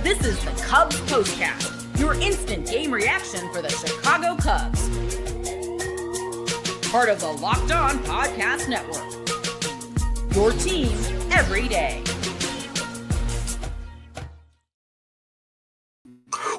This is the Cubs Postcast, your instant game reaction for the Chicago Cubs. Part of the Locked On Podcast Network. Your team every day.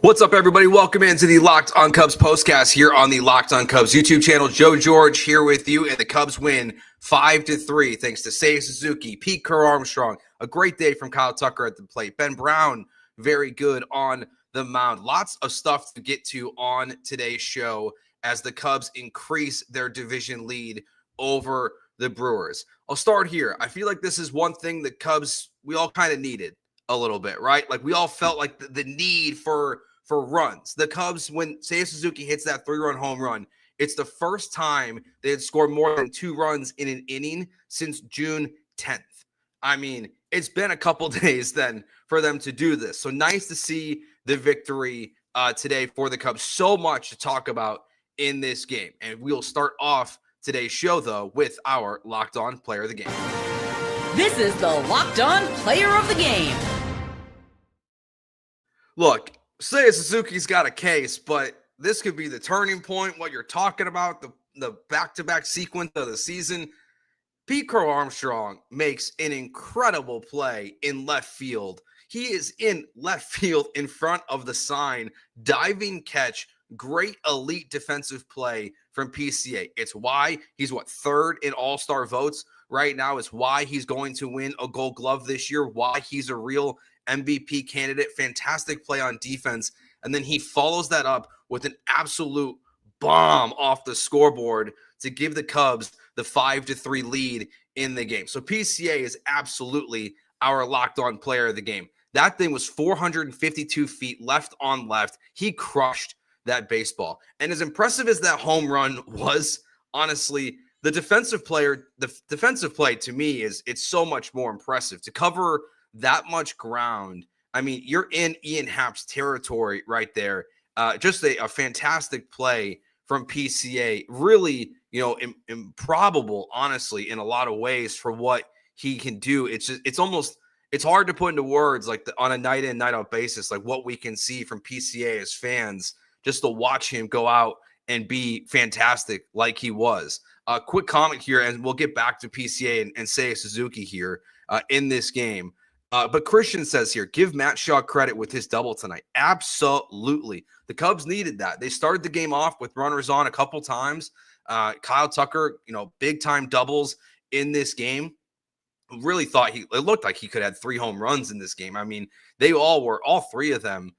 What's up, everybody? Welcome into the Locked On Cubs Postcast here on the Locked On Cubs YouTube channel. Joe George here with you, and the Cubs win 5-3 thanks to Seiya Suzuki, Pete Crow-Armstrong. A great day from Kyle Tucker at the plate. Ben Brown, very good on the mound. Lots of stuff to get to on today's show as the Cubs increase their division lead over the Brewers. I'll start here. I feel like this is one thing the Cubs, we all kind of needed a little bit, right? Like we all felt like the need for runs. The Cubs, when Seiya Suzuki hits that 3-run home run, it's the first time they had scored more than 2 runs in an inning since June 10th. I mean, it's been a couple days then for them to do this. So nice to see the victory today for the Cubs. So much to talk about in this game. And we'll start off today's show, though, with our Locked On Player of the Game. This is the Locked On Player of the Game. Look, Seiya Suzuki's got a case, but this could be the turning point, what you're talking about, the back-to-back sequence of the season. Pete Crow-Armstrong makes an incredible play in left field. He is in left field in front of the sign, diving catch, great elite defensive play from PCA. It's why he's, third in all-star votes right now. It's why he's going to win a Gold Glove this year, why he's a real MVP candidate. Fantastic play on defense. And then he follows that up with an absolute bomb off the scoreboard to give the Cubs the 5-3 lead in the game. So PCA is absolutely our Locked On Player of the Game. That thing was 452 feet left on left. He crushed that baseball. And as impressive as that home run was, honestly, the defensive play to me it's so much more impressive to cover that much ground. I mean, you're in Ian Happ's territory right there. Just a fantastic play from PCA. Really, improbable, honestly, in a lot of ways for what he can do. It's hard to put into words, like on a night in, night out basis, like what we can see from PCA as fans, just to watch him go out and be fantastic like he was. Quick comment here, and we'll get back to PCA and Seiya Suzuki here in this game. But Christian says here, give Matt Shaw credit with his double tonight. Absolutely. The Cubs needed that. They started the game off with runners on a couple times. Kyle Tucker, big time doubles in this game. Really thought it looked like he could have 3 home runs in this game. I mean, all 3 of them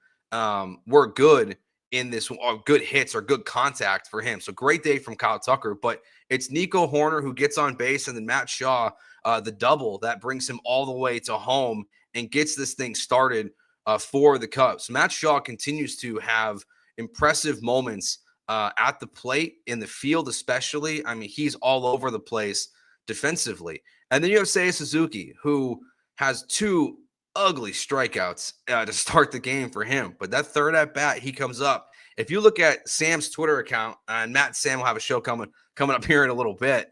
were good in this, or good hits or good contact for him. So great day from Kyle Tucker, but it's Nico Hoerner who gets on base, and then Matt Shaw, the double that brings him all the way to home and gets this thing started for the Cubs. Matt Shaw continues to have impressive moments at the plate, in the field especially. I mean, he's all over the place defensively. And then you have Seiya Suzuki, who has 2 ugly strikeouts to start the game for him. But that third at bat, he comes up. If you look at Sam's Twitter account, and Matt and Sam will have a show coming up here in a little bit,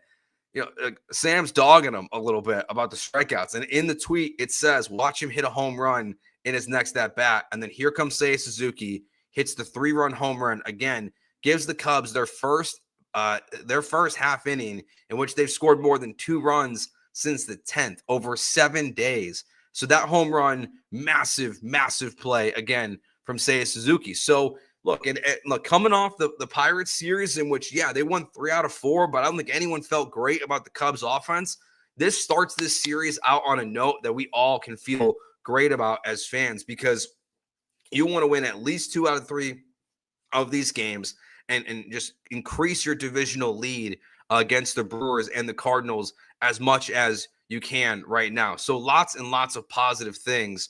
Sam's dogging him a little bit about the strikeouts. And in the tweet, it says, watch him hit a home run in his next at bat. And then here comes Seiya Suzuki, hits the 3-run home run again, gives the Cubs their first half inning in which they've scored more than 2 runs since the 10th, over 7 days. So that home run, massive, massive play again from Seiya Suzuki. So look, coming off the Pirates series, in which, they won 3 out of 4, but I don't think anyone felt great about the Cubs offense. This starts this series out on a note that we all can feel great about as fans, because you want to win at least 2 out of 3 of these games and just increase your divisional lead against the Brewers and the Cardinals as much as you can right now. So lots and lots of positive things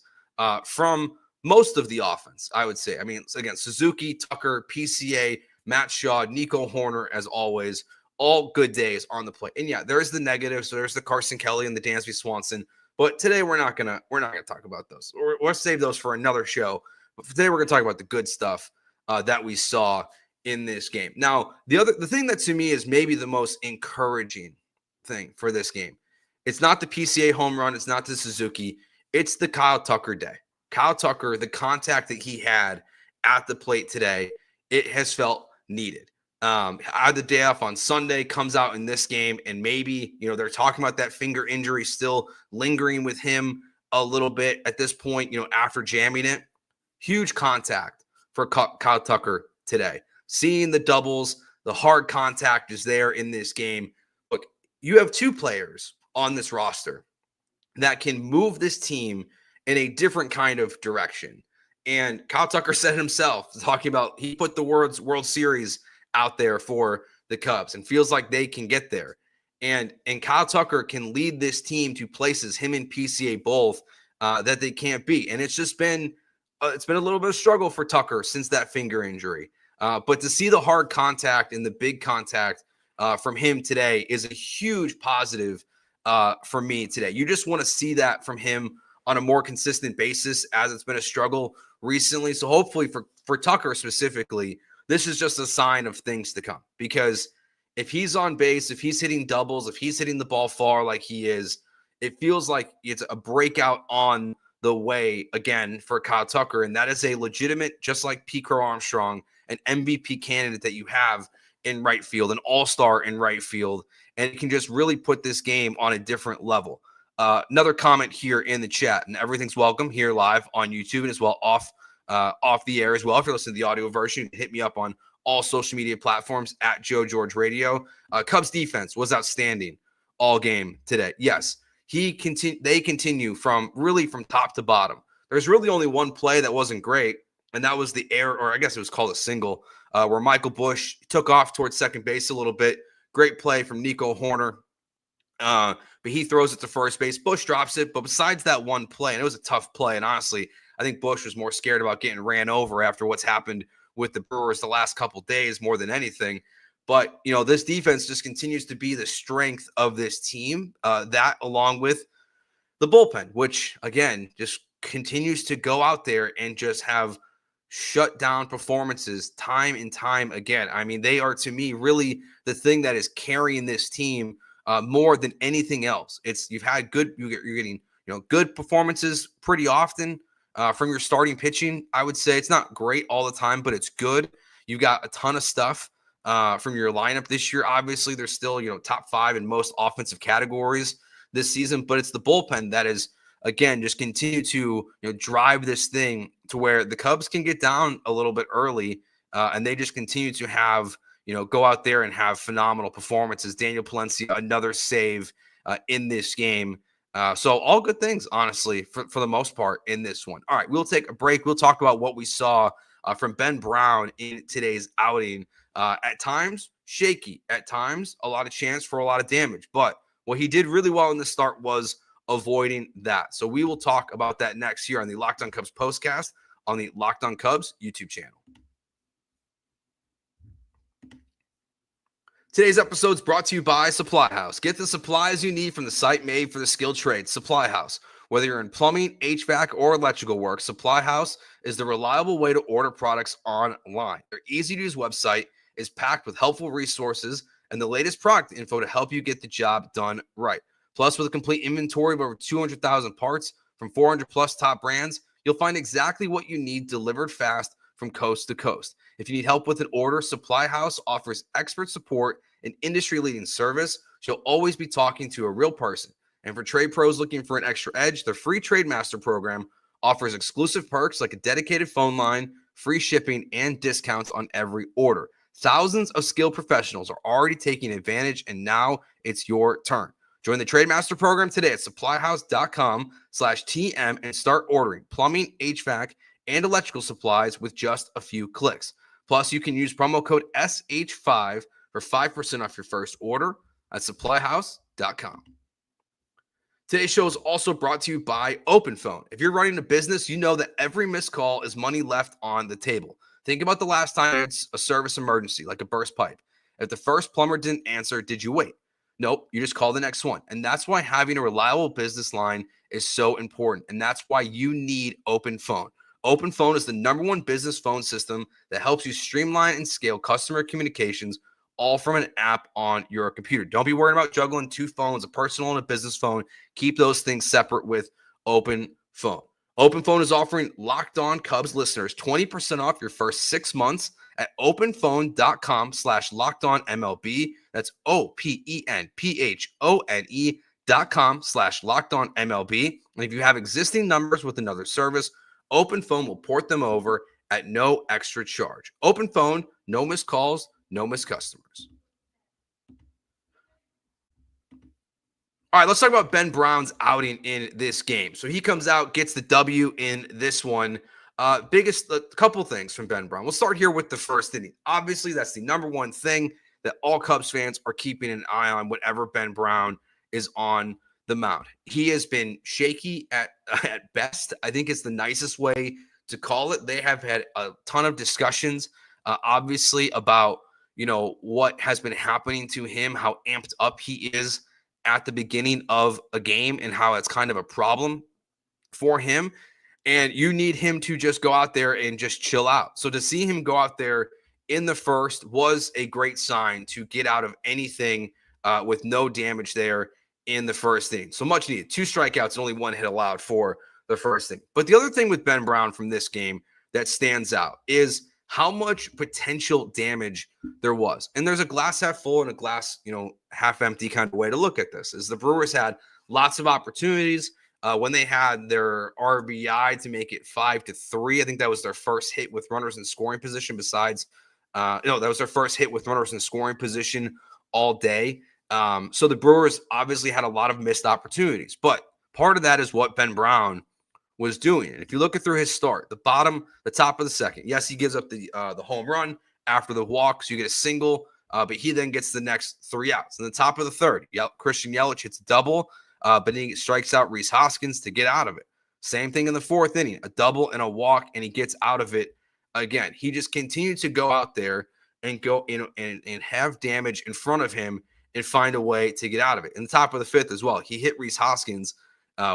from most of the offense, I would say. I mean, again, Suzuki, Tucker, PCA, Matt Shaw, Nico Hoerner, as always, all good days on the plate. And there's the negatives. So there's the Carson Kelly and the Dansby Swanson. But today we're not gonna talk about those. We'll save those for another show. But today we're gonna talk about the good stuff that we saw in this game. Now, the thing that to me is maybe the most encouraging thing for this game, it's not the PCA home run, it's not the Suzuki, it's the Kyle Tucker day. Kyle Tucker, the contact that he had at the plate today, it has felt needed. Had the day off on Sunday, comes out in this game, and maybe, they're talking about that finger injury still lingering with him a little bit at this point, after jamming it. Huge contact for Kyle Tucker today. Seeing the doubles, the hard contact is there in this game. Look, you have two players on this roster that can move this team in a different kind of direction. And Kyle Tucker said himself, talking about, he put the words World Series out there for the Cubs and feels like they can get there. And Kyle Tucker can lead this team to places, him and PCA both, that they can't be. And it's just been it's been a little bit of struggle for Tucker since that finger injury. But to see the hard contact and the big contact from him today is a huge positive for me today. You just want to see that from him on a more consistent basis, as it's been a struggle recently. So hopefully for Tucker specifically, this is just a sign of things to come, because if he's on base, if he's hitting doubles, if he's hitting the ball far like he is, it feels like it's a breakout on the way again for Kyle Tucker. And that is a legitimate, just like Pete Crow-Armstrong, an MVP candidate that you have in right field, an all-star in right field, and it can just really put this game on a different level. Another comment here in the chat, and everything's welcome here live on YouTube and as well off the air as well. If you're listening to the audio version, you can hit me up on all social media platforms at Joe George Radio. Cubs defense was outstanding all game today. Yes, they continue from top to bottom. There's really only one play that wasn't great, and that was the error, or I guess it was called a single, where Michael Busch took off towards second base a little bit. Great play from Nico Horner. But he throws it to first base. Busch drops it. But besides that one play, and it was a tough play, and honestly, I think Busch was more scared about getting ran over after what's happened with the Brewers the last couple days more than anything. But, this defense just continues to be the strength of this team, that along with the bullpen, which, again, just continues to go out there and just have shut down performances time and time again. I mean, they are, to me, really the thing that is carrying this team more than anything else. You're getting good performances pretty often from your starting pitching. I would say it's not great all the time, but it's good. You've got a ton of stuff from your lineup this year. Obviously, they're still top 5 in most offensive categories this season, but it's the bullpen that is, again, just continue to drive this thing to where the Cubs can get down a little bit early, and they just continue to have go out there and have phenomenal performances. Daniel Palencia, another save in this game. So all good things, honestly, for the most part in this one. All right, we'll take a break. We'll talk about what we saw from Ben Brown in today's outing. At times, shaky. At times, a lot of chance for a lot of damage. But what he did really well in the start was avoiding that. So we will talk about that next year on the Locked On Cubs postcast on the Locked On Cubs YouTube channel. Today's episode is brought to you by Supply House. Get the supplies you need from the site made for the skilled trades, Supply House. Whether you're in plumbing, HVAC, or electrical work, Supply House is the reliable way to order products online. Their easy-to-use website is packed with helpful resources and the latest product info to help you get the job done right. Plus, with a complete inventory of over 200,000 parts from 400-plus top brands, you'll find exactly what you need delivered fast from coast to coast. If you need help with an order, Supply House offers expert support and industry-leading service. You'll always be talking to a real person. And for trade pros looking for an extra edge, the free Trade Master program offers exclusive perks like a dedicated phone line, free shipping, and discounts on every order. Thousands of skilled professionals are already taking advantage, and now it's your turn. Join the Trade Master program today at supplyhouse.com/TM and start ordering plumbing, HVAC, and electrical supplies with just a few clicks. Plus, you can use promo code SH5 for 5% off your first order at supplyhouse.com. Today's show is also brought to you by OpenPhone. If you're running a business, you know that every missed call is money left on the table. Think about the last time it's a service emergency, like a burst pipe. If the first plumber didn't answer, did you wait? Nope, you just call the next one. And that's why having a reliable business line is so important. And that's why you need OpenPhone. OpenPhone is the #1 business phone system that helps you streamline and scale customer communications, all from an app on your computer. Don't be worried about juggling 2 phones, a personal and a business phone. Keep those things separate with OpenPhone. OpenPhone is offering Locked On Cubs listeners 20% off your first 6 months at openphone.com/lockedonmlb. That's OPENPHONE.com/lockedonmlb. And if you have existing numbers with another service, OpenPhone will port them over at no extra charge. OpenPhone, no missed calls, no missed customers. All right, let's talk about Ben Brown's outing in this game. So he comes out, gets the W in this one. Biggest couple things from Ben Brown. We'll start here with the first inning. Obviously, that's the number one thing that all Cubs fans are keeping an eye on whenever Ben Brown is on the mound. He has been shaky at best. I think it's the nicest way to call it. They have had a ton of discussions, obviously, about what has been happening to him, how amped up he is at the beginning of a game and how it's kind of a problem for him. And you need him to just go out there and just chill out. So to see him go out there in the first was a great sign to get out of anything with no damage there in the first inning. So much needed. 2 strikeouts and only 1 hit allowed for the first inning. But the other thing with Ben Brown from this game that stands out is how much potential damage there was. And there's a glass half full and a glass, half empty kind of way to look at this. Is the Brewers had lots of opportunities when they had their RBI to make it 5-3. I think that was their first hit with runners in scoring position besides, that was their first hit with runners in scoring position all day. So the Brewers obviously had a lot of missed opportunities, but part of that is what Ben Brown was doing. And if you look at through his start, the top of the second, yes, he gives up the home run after the walk, so you get a single, but he then gets the next 3 outs. And the top of the third, Christian Yelich hits a double, but he strikes out Rhys Hoskins to get out of it. Same thing in the fourth inning, a double and a walk, and he gets out of it again. He just continued to go out there and go and have damage in front of him and find a way to get out of it. In the top of the fifth as well, he hit Rhys Hoskins,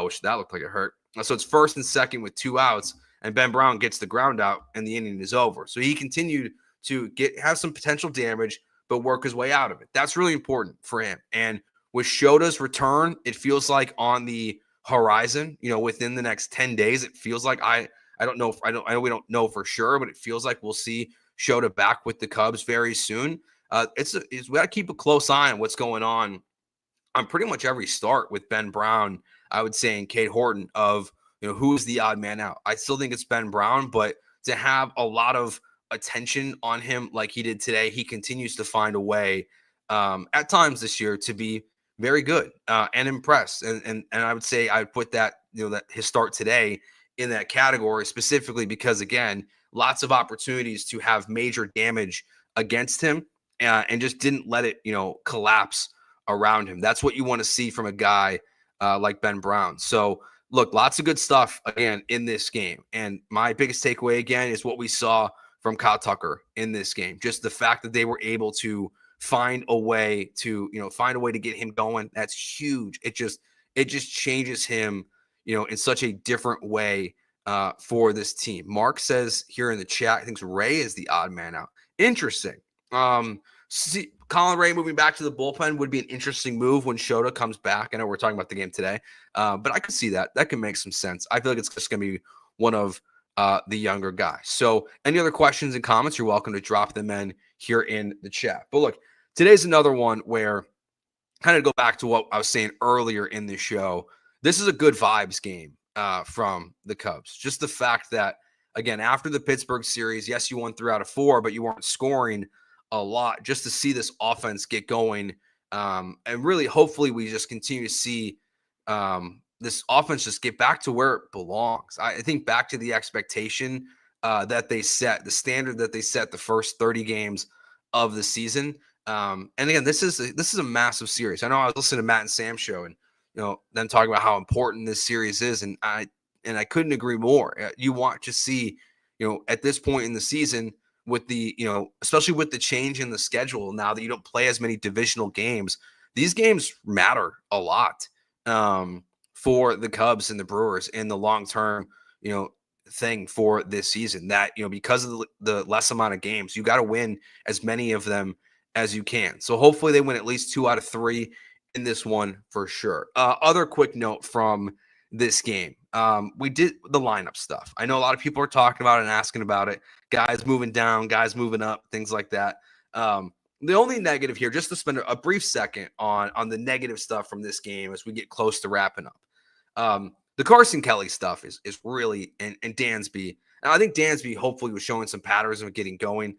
which that looked like it hurt. So it's first and second with 2 outs, and Ben Brown gets the ground out, and the inning is over. So he continued to have some potential damage, but work his way out of it. That's really important for him. And with Shota's return, it feels like on the horizon. Within the next 10 days, it feels like I don't know. I know we don't know for sure, but it feels like we'll see Shota back with the Cubs very soon. We got to keep a close eye on what's going on pretty much every start with Ben Brown. I would say in Cade Horton of, who's the odd man out. I still think it's Ben Brown, but to have a lot of attention on him like he did today, he continues to find a way at times this year to be very good and impressed. And I would say I would put that, that his start today in that category specifically because, again, lots of opportunities to have major damage against him and just didn't let it, collapse around him. That's what you want to see from a guy like Ben Brown. So look, lots of good stuff again in this game. And my biggest takeaway again is what we saw from Kyle Tucker in this game. Just the fact that they were able to find a way to get him going. That's huge. It just changes him, in such a different way for this team. Mark says here in the chat, I think Ray is the odd man out. Interesting. Colin Ray moving back to the bullpen would be an interesting move when Shota comes back. I know we're talking about the game today, but I could see that. That can make some sense. I feel like it's just going to be one of the younger guys. So any other questions and comments, you're welcome to drop them in here in the chat. But look, today's another one where kind of go back to what I was saying earlier in the show. This is a good vibes game from the Cubs. Just the fact that, again, after the Pittsburgh series, yes, you won 3 out of 4, but you weren't scoring a lot. Just to see this offense get going and really hopefully we just continue to see this offense just get back to where it belongs. I think back to the expectation that they set, the standard that they set the first 30 games of the season. And again, this is a massive series. I know I was listening to Matt and Sam's show and them talking about how important this series is, and I couldn't agree more. You want to see, at this point in the season, with the, especially with the change in the schedule now that you don't play as many divisional games, these games matter a lot for the Cubs and the Brewers in the long-term, thing for this season. That, because of the less amount of games, you got to win as many of them as you can. So hopefully they win at least 2 out of 3 in this one for sure. Other quick note from this game. We did the lineup stuff. I know a lot of people are talking about it and asking about it. Guys moving down, guys moving up, things like that. The only negative here, just to spend a brief second on the negative stuff from this game as we get close to wrapping up. The Carson Kelly stuff is really, and Dansby. And I think Dansby hopefully was showing some patterns of getting going.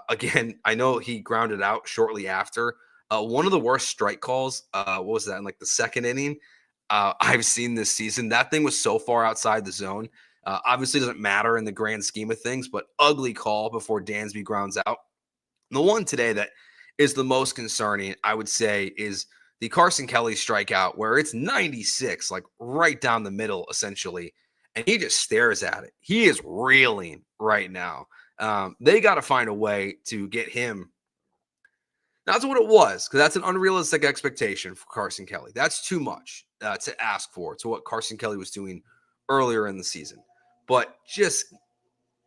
Again, I know he grounded out shortly after. One of the worst strike calls, what was that, in like the second inning I've seen this season. That thing was so far outside the zone. Obviously doesn't matter in the grand scheme of things, but ugly call before Dansby grounds out. The one today that is the most concerning, I would say, is the Carson Kelly strikeout, where it's 96, like right down the middle, essentially, and he just stares at it. He is reeling right now. They got to find a way to get him. That's what it was, because that's an unrealistic expectation for Carson Kelly. That's too much to ask for to what Carson Kelly was doing earlier in the season. But just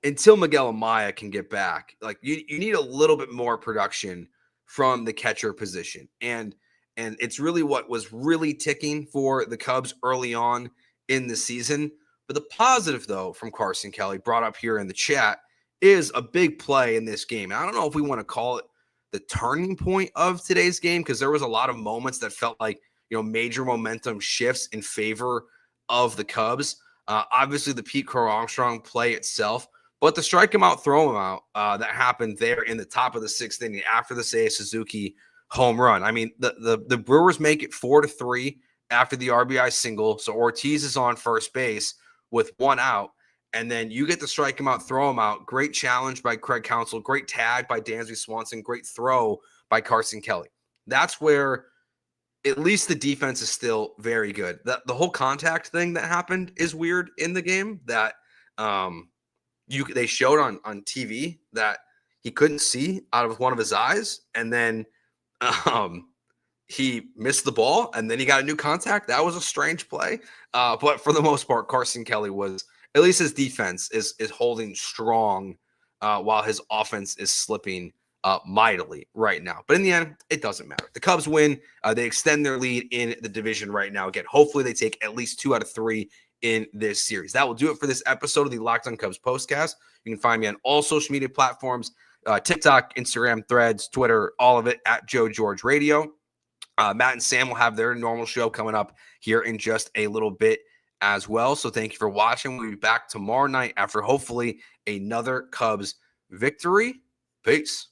until Miguel Amaya can get back, like you need a little bit more production from the catcher position. And it's really what was really ticking for the Cubs early on in the season. But the positive, though, from Carson Kelly, brought up here in the chat, is a big play in this game. And I don't know if we want to call it the turning point of today's game, because there was a lot of moments that felt like, major momentum shifts in favor of the Cubs. Obviously, the Pete Crow-Armstrong play itself, but the strike him out, throw him out that happened there in the top of the sixth inning after the Seiya Suzuki home run. I mean, the Brewers make it 4-3 after the RBI single. So Ortiz is on first base with one out. And then you get to strike him out, throw him out. Great challenge by Craig Counsell. Great tag by Dansby Swanson. Great throw by Carson Kelly. That's where at least the defense is still very good. The whole contact thing that happened is weird in the game, that they showed on TV that he couldn't see out of one of his eyes, and then he missed the ball, and then he got a new contact. That was a strange play. But for the most part, Carson Kelly was, at least his defense is holding strong while his offense is slipping mightily right now. But in the end, it doesn't matter. The Cubs win. They extend their lead in the division right now. Again, hopefully they take at least 2 out of 3 in this series. That will do it for this episode of the Locked On Cubs Postcast. You can find me on all social media platforms, TikTok, Instagram, Threads, Twitter, all of it at Joe George Radio. Matt and Sam will have their normal show coming up here in just a little bit as well. So thank you for watching. We'll be back tomorrow night after hopefully another Cubs victory. Peace.